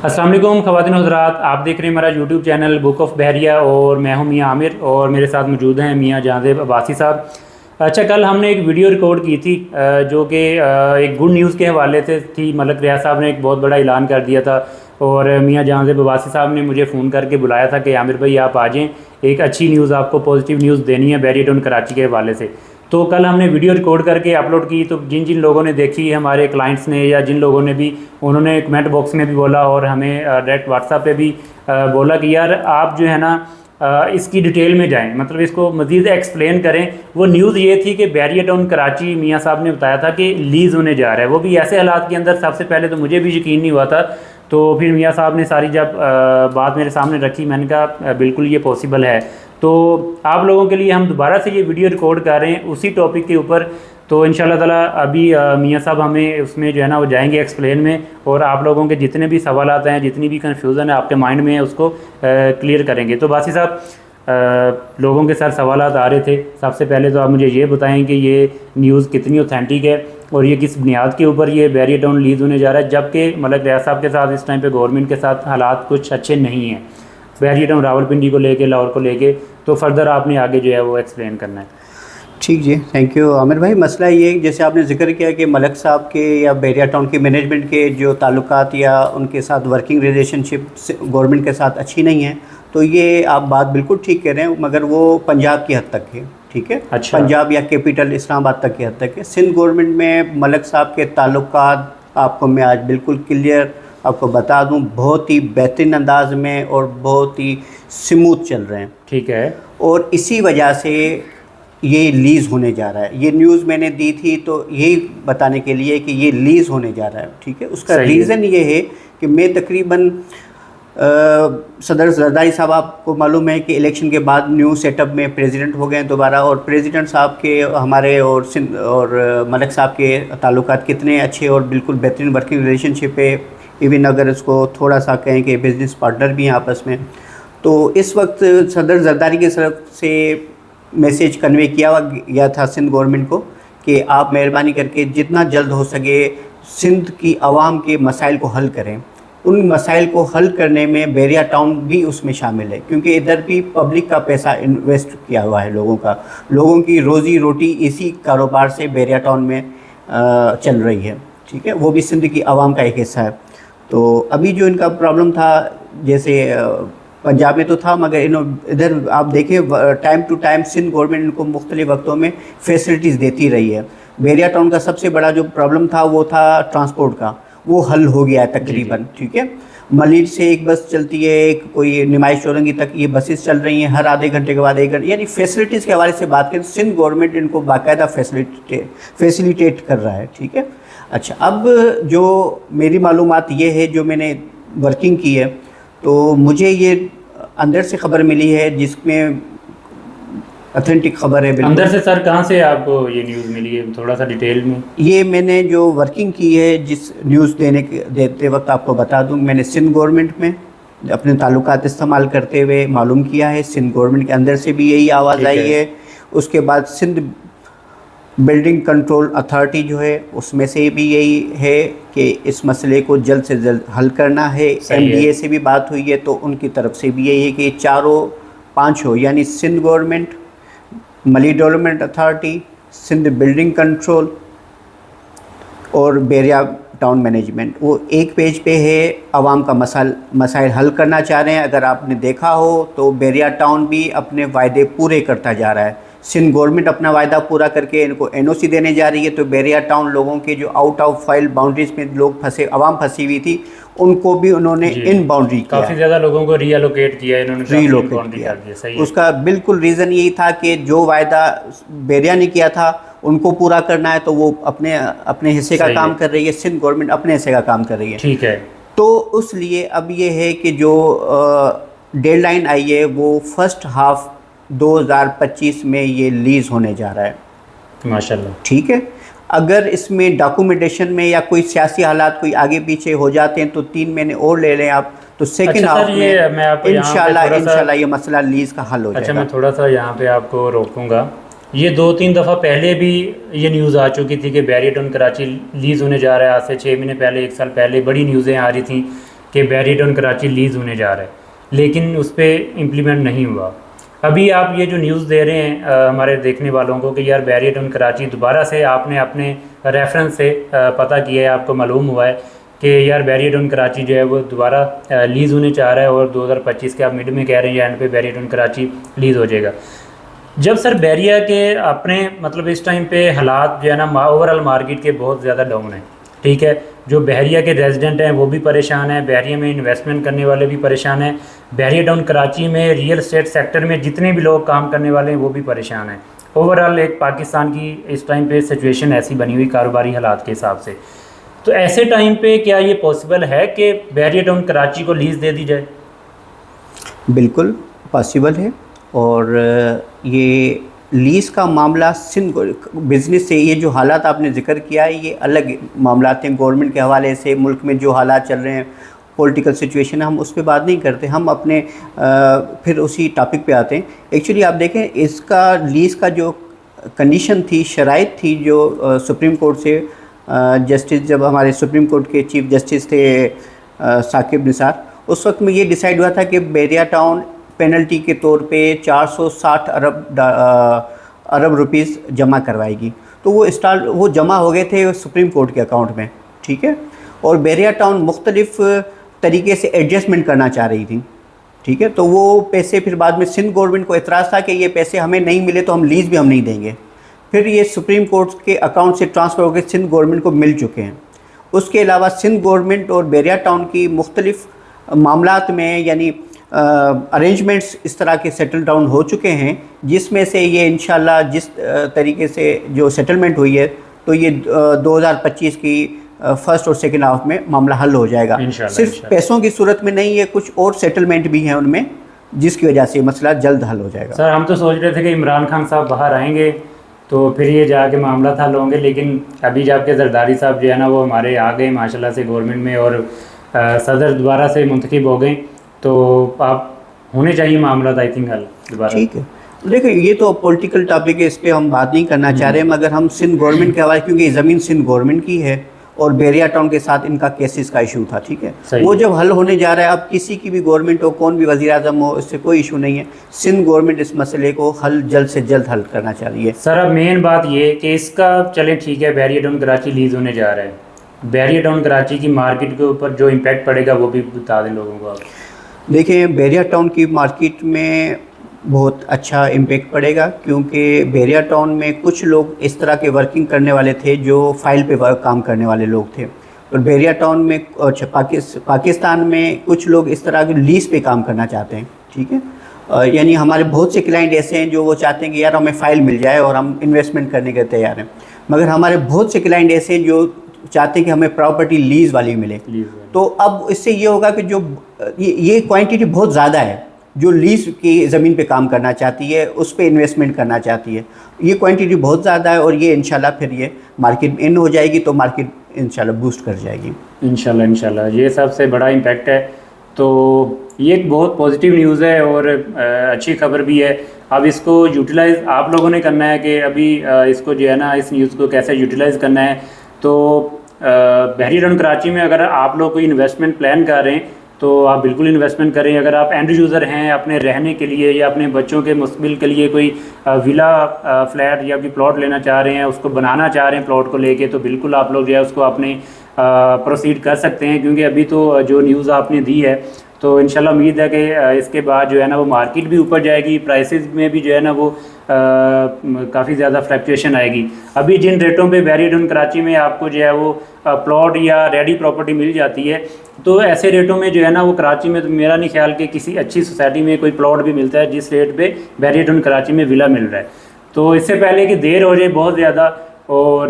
अस्सलाम वालेकुम ख़वातीन हज़रात, आप देख रहे हैं हमारा यूट्यूब चैनल बुक ऑफ बहरिया और मैं हूं मियां आमिर और मेरे साथ मौजूद हैं मियां जहांज़ेब अब्बासी साहब। अच्छा, कल हमने एक वीडियो रिकॉर्ड की थी जो कि एक गुड न्यूज़ के हवाले से थी। मलक रियाज साहब ने एक बहुत बड़ा ऐलान कर दिया था और मियां जहांज़ेब अब्बासी साहब ने मुझे फ़ोन करके बुलाया था कि आमिर भाई आप आ जाएँ, एक अच्छी न्यूज़ आपको पॉजिटिव न्यूज़ देनी है बहरिया टाउन कराची के हवाले से। तो कल हमने वीडियो रिकॉर्ड करके अपलोड की, तो जिन जिन लोगों ने देखी, हमारे क्लाइंट्स ने या जिन लोगों ने भी, उन्होंने कमेंट बॉक्स में भी बोला और हमें डायरेक्ट व्हाट्सएप पे भी बोला कि यार आप जो है ना इसकी डिटेल में जाएं, मतलब इसको मज़ीद एक्सप्लेन करें। वो न्यूज़ ये थी कि बहरिया टाउन कराची मियाँ साहब ने बताया था कि लीज़ होने जा रहा है, वो भी ऐसे हालात के अंदर। सबसे पहले तो मुझे भी यकीन नहीं हुआ था, तो फिर मियाँ साहब ने सारी जब बात मेरे सामने रखी, मैंने कहा बिल्कुल ये पॉसिबल है। तो आप लोगों के लिए हम दोबारा से ये वीडियो रिकॉर्ड कर रहे हैं उसी टॉपिक के ऊपर। तो इंशाल्लाह ताला अभी मियाँ साहब हमें उसमें जो है ना वो जाएंगे एक्सप्लेन में, और आप लोगों के जितने भी सवाल आते हैं, जितनी भी कन्फ्यूज़न है आपके माइंड में है, उसको क्लियर करेंगे। तो बासी साहब, लोगों के साथ सवाल आ रहे थे। सबसे पहले तो आप मुझे ये बताएं कि ये न्यूज़ कितनी ऑथेंटिक है और ये किस बुनियाद के ऊपर ये बहरिया टाउन लीज होने जा रहा है, जबकि मलक रियाज साहब के साथ इस टाइम पे गवर्नमेंट के साथ हालात कुछ अच्छे नहीं हैं बहरिया टाउन रावलपिंडी को लेके, लाहौर को लेके। तो फर्दर आपने आगे जो है वो एक्सप्लेन करना है। ठीक जी, थैंक यू आमिर भाई। मसला ये जैसे आपने जिक्र किया कि मलक साहब के या बहरिया टाउन के मैनेजमेंट के जो ताल्लुकात या उनके साथ वर्किंग रिलेशनशिप गवर्नमेंट के साथ अच्छी नहीं है, तो ये आप बात बिल्कुल ठीक कह रहे हैं, मगर वो पंजाब की हद तक है। ठीक है, अच्छा। पंजाब या कैपिटल इस्लामाबाद तक की हद तक है। सिंध गवर्नमेंट में मलक साहब के ताल्लुकात आपको मैं आज बिल्कुल क्लियर आपको बता दूं, बहुत ही बेहतरीन अंदाज में और बहुत ही स्मूथ चल रहे हैं। ठीक है। और इसी वजह से ये लीज़ होने जा रहा है। ये न्यूज़ मैंने दी थी तो यही बताने के लिए कि ये लीज़ होने जा रहा है। ठीक है, उसका रीज़न ये है कि मैं तकरीबन सदर जरदारी साहब, आपको मालूम है कि इलेक्शन के बाद न्यू सेटअप में प्रेसिडेंट हो गए दोबारा, और प्रेसिडेंट साहब के हमारे और मलक साहब के ताल्लुकात कितने अच्छे और बिल्कुल बेहतरीन वर्किंग रिलेशनशिप है। इवन अगर इसको थोड़ा सा कहें कि बिज़नेस पार्टनर भी हैं आपस में। तो इस वक्त सदर जरदारी की तरफ से मैसेज कन्वे किया गया था सिंध गवर्नमेंट को कि आप मेहरबानी करके जितना जल्द हो सके सिंध की आवाम के मसाइल को हल करें। उन मसाइल को हल करने में बहरिया टाउन भी उसमें शामिल है, क्योंकि इधर भी पब्लिक का पैसा इन्वेस्ट किया हुआ है, लोगों की रोज़ी रोटी इसी कारोबार से बहरिया टाउन में चल रही है। ठीक है, वो भी सिंध की आवाम का एक हिस्सा है। तो अभी जो इनका प्रॉब्लम था, जैसे पंजाब में तो था, मगर इधर आप देखें time to time Sindh government इनको मुख्तलिफ वक्तों में फैसिलिटीज़ देती रही है। बहरिया टाउन का सबसे बड़ा जो प्रॉब्लम था वो था ट्रांसपोर्ट का, वो हल हो गया है तकरीबन। ठीक है, मलिर से एक बस चलती है, एक कोई नुमाइश चौरंगी तक ये बसेस चल रही हैं, हर आधे घंटे के बाद एक घंटे। यानी फैसिलिटीज़ के हवाले से बात करें, सिंध गवर्नमेंट इनको बाकायदा फैसिलिटेट कर रहा है। ठीक है। अच्छा, अब जो मेरी मालूमात ये है, जो मैंने वर्किंग की है, तो मुझे ये अंदर से खबर मिली है जिसमें ऑथेंटिक खबर है। अंदर से सर कहाँ से आपको ये न्यूज़ मिली है, थोड़ा सा डिटेल में? ये मैंने जो वर्किंग की है, जिस न्यूज़ देते वक्त आपको बता दूं, मैंने सिंध गवर्नमेंट में अपने ताल्लुकात इस्तेमाल करते हुए मालूम किया है। सिंध गवर्नमेंट के अंदर से भी यही आवाज़ आई है। उसके बाद सिंध बिल्डिंग कंट्रोल अथॉरिटी जो है उसमें से भी यही है कि इस मसले को जल्द से जल्द हल करना है। MDA से भी बात हुई है तो उनकी तरफ से भी यही है कि चारों पांचों, यानी Sindh government, Malir development authority, Sindh building control और बहरिया टाउन मैनेजमेंट, वो एक पेज पे है। आवाम का मसाइल हल करना चाह रहे हैं। अगर आपने देखा हो तो बहरिया टाउन भी अपने वायदे पूरे करता जा रहा है। सिंध गवर्नमेंट अपना वायदा पूरा करके इनको NOC देने जा रही है, तो बहरिया टाउन लोगों के जो आउट ऑफ फाइल बाउंड्रीज में लोग फंसे, आवाम फंसी हुई थी, उनको भी उन्होंने इन बाउंड्री किया। काफ़ी ज़्यादा लोगों को रीअलोकेट किया इन्होंने, रीलोकेट किया। सही है। उसका बिल्कुल रीज़न यही था कि जो वायदा बहरिया ने किया था उनको पूरा करना है, तो वो अपने हिस्से का काम कर रही है, सिंध गवर्नमेंट अपने हिस्से का काम कर रही है। ठीक है। तो उस लिए अब ये है कि जो डेडलाइन आई है वो फर्स्ट हाफ 2025 में ये लीज़ होने जा रहा है। माशाल्लाह। ठीक है, अगर इसमें डॉक्यूमेंटेशन में या कोई सियासी हालात कोई आगे पीछे हो जाते हैं तो 3 महीने और ले लें आप, तो सेकंड हाफ में इंशाल्लाह ये मसला लीज़ का हल हो जाएगा। अच्छा, मैं थोड़ा सा यहाँ पे आपको रोकूंगा। ये 2-3 दफ़ा पहले भी ये न्यूज़ आ चुकी थी कि बहरिया टाउन कराची लीज़ होने जा रहा है। आज से 6 महीने पहले, 1 साल पहले बड़ी न्यूज़ें आ रही थी कि बैरिया टाउन कराची लीज़ होने जा रहा है, लेकिन उस पर इम्प्लीमेंट नहीं हुआ। अभी आप ये जो न्यूज़ दे रहे हैं हमारे देखने वालों को कि यार बैरिया टाउन कराची दोबारा से आपने अपने रेफरेंस से पता किया है, आपको मालूम हुआ है कि यार बैरिया टाउन कराची जो है वो दोबारा लीज़ होने चाह रहा है, और 2025 के आप मिड में कह रहे हैं एंड पे बैरिया टाउन कराची लीज़ हो जाएगा। जब सर बैरिया के अपने मतलब इस टाइम पे हालात जो है ना ओवरऑल मार्केट के बहुत ज़्यादा डाउन है, ठीक है, जो बहरिया के रेजिडेंट हैं वो भी परेशान हैं, बहरिया में इन्वेस्टमेंट करने वाले भी परेशान हैं, बहरिया टाउन कराची में रियल एस्टेट सेक्टर में जितने भी लोग काम करने वाले हैं वो भी परेशान हैं। ओवरऑल एक पाकिस्तान की इस टाइम पे सिचुएशन ऐसी बनी हुई कारोबारी हालात के हिसाब से। तो ऐसे टाइम पे क्या ये पॉसिबल है कि बहरिया टाउन कराची को लीज़ दे दी जाए? बिल्कुल पॉसिबल है, और ये लीज़ का मामला सिंध बिज़नेस से, ये जो हालात आपने ज़िक्र किया है ये अलग मामलात हैं। गवर्नमेंट के हवाले से मुल्क में जो हालात चल रहे हैं, पॉलिटिकल सिचुएशन है, हम उस पर बात नहीं करते, हम अपने फिर उसी टॉपिक पे आते हैं। एक्चुअली आप देखें इसका लीज़ का जो कंडीशन थी, शराइत थी, जो सुप्रीम कोर्ट से जस्टिस, जब हमारे सुप्रीम कोर्ट के चीफ जस्टिस थे साकिब निसार, उस वक्त में ये डिसाइड हुआ था कि बैरिया टाउन पेनल्टी के तौर पे 460 अरब रुपीस जमा करवाएगी। तो वो जमा हो गए थे सुप्रीम कोर्ट के अकाउंट में, ठीक है। और बैरिया टाउन मुख्तलिफ तरीके से एडजस्टमेंट करना चाह रही थी, ठीक है। तो वो पैसे फिर बाद में सिंध गवर्नमेंट को एतराज़ था कि ये पैसे हमें नहीं मिले तो हम लीज़ भी हम नहीं देंगे। फिर ये सुप्रीम कोर्ट के अकाउंट से ट्रांसफ़र होकर सिंध गवर्नमेंट को मिल चुके हैं। उसके अलावा सिंध गवर्नमेंट और बैरिया टाउन की मुख्तलिफ मामलात में यानी अरेंजमेंट्स इस तरह के सेटल डाउन हो चुके हैं, जिसमें से ये इंशाल्लाह जिस तरीके से जो सेटलमेंट हुई है तो ये 2025 की फर्स्ट और सेकंड हाफ में मामला हल हो जाएगा। सिर्फ पैसों की सूरत में नहीं है, कुछ और सेटलमेंट भी हैं उनमें, जिसकी वजह से मसला जल्द हल हो जाएगा। सर हम तो सोच रहे थे कि इमरान खान साहब बाहर आएंगे तो फिर ये जाके मामला हल होंगे, लेकिन अभी जाके जरदारी साहब जो है ना वो हमारे आ गए माशाल्लाह से गवर्नमेंट में, और सदर दोबारा से मुंतखब हो गए, तो आप होने चाहिए मामला आई थिंक हल दोबारा। ठीक है, देखिए ये तो पॉलिटिकल टॉपिक है, इस पर हम बात नहीं करना चाह रहे, मगर हम सिंध गवर्नमेंट के हवाले, क्योंकि ज़मीन सिंध गवर्नमेंट की है और बैरिया टाउन के साथ इनका केसेस का इशू था, ठीक है। वो जब हल होने जा रहा है, अब किसी की भी गवर्नमेंट हो, कौन भी वज़ीर आज़म हो, इससे कोई इशू नहीं है। सिंध गवर्नमेंट इस मसले को हल जल्द से जल्द हल करना चाह रही है। सर अब मेन बात ये कि इसका चलें ठीक है, बैरिया टाउन कराची लीज़ होने जा रहा है, बैरिया टाउन कराची की मार्केट के ऊपर जो इम्पैक्ट पड़ेगा वो भी बता दें लोगों को आप। देखिए बैरिया टाउन की मार्केट में बहुत अच्छा इम्पैक्ट पड़ेगा, क्योंकि बैरिया टाउन में कुछ लोग इस तरह के वर्किंग करने वाले थे जो फाइल पे काम करने वाले लोग थे, और बैरिया टाउन में पाकिस्तान में कुछ लोग इस तरह के लीज पे काम करना चाहते हैं, ठीक है। यानी हमारे बहुत से क्लाइंट ऐसे हैं जो वो चाहते हैं कि यार हमें फ़ाइल मिल जाए और हम इन्वेस्टमेंट करने के तैयार हैं, मगर हमारे बहुत से क्लाइंट ऐसे हैं जो चाहते हैं कि हमें प्रॉपर्टी लीज़ वाली मिले। तो अब इससे ये होगा कि जो ये क्वांटिटी बहुत ज़्यादा है जो लीज़ की ज़मीन पे काम करना चाहती है, उस पे इन्वेस्टमेंट करना चाहती है, ये क्वांटिटी बहुत ज़्यादा है, और ये इंशाल्लाह फिर ये मार्केट इन हो जाएगी तो मार्केट इंशाल्लाह बूस्ट कर जाएगी। इंशाल्लाह ये सबसे बड़ा इम्पैक्ट है। तो ये एक बहुत पॉजिटिव न्यूज़ है और अच्छी खबर भी है। अब इसको यूटिलाइज़ आप लोगों ने करना है कि अभी इसको जो है ना इस न्यूज़ को कैसे यूटिलाइज़ करना है। तो बहरिया टाउन कराची में अगर आप लोग कोई इन्वेस्टमेंट प्लान कर रहे हैं तो आप बिल्कुल इन्वेस्टमेंट करें। अगर आप एंड यूज़र हैं, अपने रहने के लिए या अपने बच्चों के मुस्तकबिल के लिए कोई विला फ्लैट या कोई प्लॉट लेना चाह रहे हैं, उसको बनाना चाह रहे हैं प्लॉट को लेके, तो बिल्कुल आप लोग जो है उसको अपने प्रोसीड कर सकते हैं, क्योंकि अभी तो जो न्यूज़ आपने दी है तो इंशाल्लाह उम्मीद है कि इसके बाद जो है ना वो मार्केट भी ऊपर जाएगी, प्राइसेस में भी जो है ना वो काफ़ी ज़्यादा फ्लक्चुएशन आएगी। अभी जिन रेटों पे बहरिया टाउन कराची में आपको जो है वो प्लॉट या रेडी प्रॉपर्टी मिल जाती है, तो ऐसे रेटों में जो है ना वो कराची में तो मेरा नहीं ख्याल कि किसी अच्छी सोसाइटी में कोई प्लॉट भी मिलता है जिस रेट पे बहरिया टाउन कराची में विला मिल रहा है। तो इससे पहले कि देर हो जाए बहुत ज़्यादा और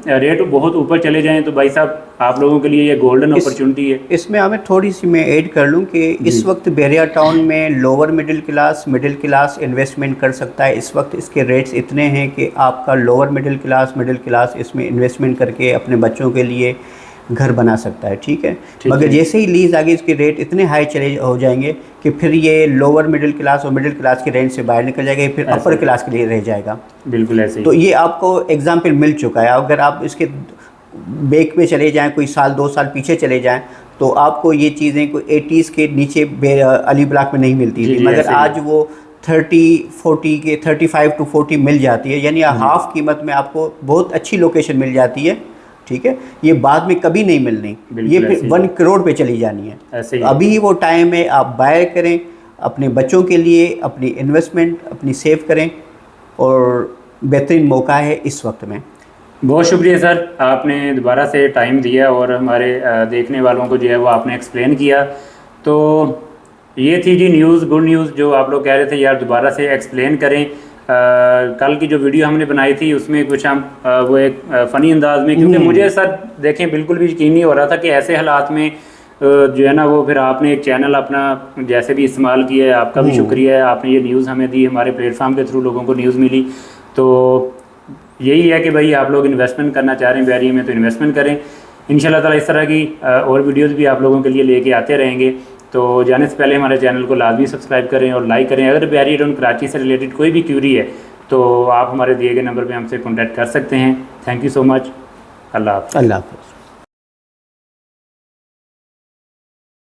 रेट बहुत ऊपर चले जाएं, तो भाई साहब आप लोगों के लिए ये गोल्डन अपॉर्चुनिटी है। इसमें हमें थोड़ी सी मैं ऐड कर लूँ कि इस वक्त बहरिया टाउन में लोअर मिडिल क्लास इन्वेस्टमेंट कर सकता है। इस वक्त इसके रेट्स इतने हैं कि आपका लोअर मिडिल क्लास इसमें इन्वेस्टमेंट करके अपने बच्चों के लिए घर बना सकता है, ठीक है। मगर जैसे ही लीज आगे इसके रेट इतने हाई चले हो जाएंगे कि फिर ये लोअर मिडिल क्लास और मिडिल क्लास के रेंज से बाहर निकल जाएगा, फिर अपर क्लास के लिए रह जाएगा। बिल्कुल ऐसे। तो ये आपको एग्जाम्पल मिल चुका है। अगर आप इसके बैक पे चले जाएं, कोई साल 2 साल पीछे चले जाएं, तो आपको ये चीज़ें कोई 80s के नीचे अली ब्लॉक में नहीं मिलती जी, थी, जी, मगर ऐसे ही। आज वो 30-40 के 35 to 40 मिल जाती है, यानी हाफ कीमत में आपको बहुत अच्छी लोकेशन मिल जाती है। ठीक है, ये बाद में कभी नहीं मिलनी, ये बिल्कुल ऐसे फिर ही। 1 करोड़ पे चली जानी है। ऐसे ही तो अभी ही वो टाइम है, आप बाय करें अपने बच्चों के लिए, अपनी इन्वेस्टमेंट अपनी सेव करें, और बेहतरीन मौका है इस वक्त में। बहुत शुक्रिया सर, आपने दोबारा से टाइम दिया और हमारे देखने वालों को जो है वो आपने एक्सप्लेन किया। तो ये थी जी न्यूज़, गुड न्यूज़, जो आप लोग कह रहे थे यार दोबारा से एक्सप्लेन करें। कल की जो वीडियो हमने बनाई थी उसमें कुछ हम वो एक फ़नी अंदाज में, क्योंकि मुझे सर देखें बिल्कुल भी यकीन नहीं हो रहा था कि ऐसे हालात में जो है ना वो फिर आपने एक चैनल अपना जैसे भी इस्तेमाल किया है, आपका भी शुक्रिया है। आपने ये न्यूज़ हमें दी, हमारे प्लेटफॉर्म के थ्रू लोगों को न्यूज़ मिली। तो यही है कि भाई आप लोग इन्वेस्टमेंट करना चाह रहे हैं बैरिया में तो इन्वेस्टमेंट करें। इंशाल्लाह ताला इस तरह की और वीडियोस भी आप लोगों के लिए लेके आते रहेंगे। तो जाने से पहले हमारे चैनल को लाजमी सब्सक्राइब करें और लाइक करें। अगर बैरिया टाउन कराची से रिलेटेड कोई भी क्यूरी है तो आप हमारे दिए गए नंबर पर हमसे कॉन्टैक्ट कर सकते हैं। Thank you so much. अल्लाह हाफ़िज़। अल्लाह हाफ़िज़।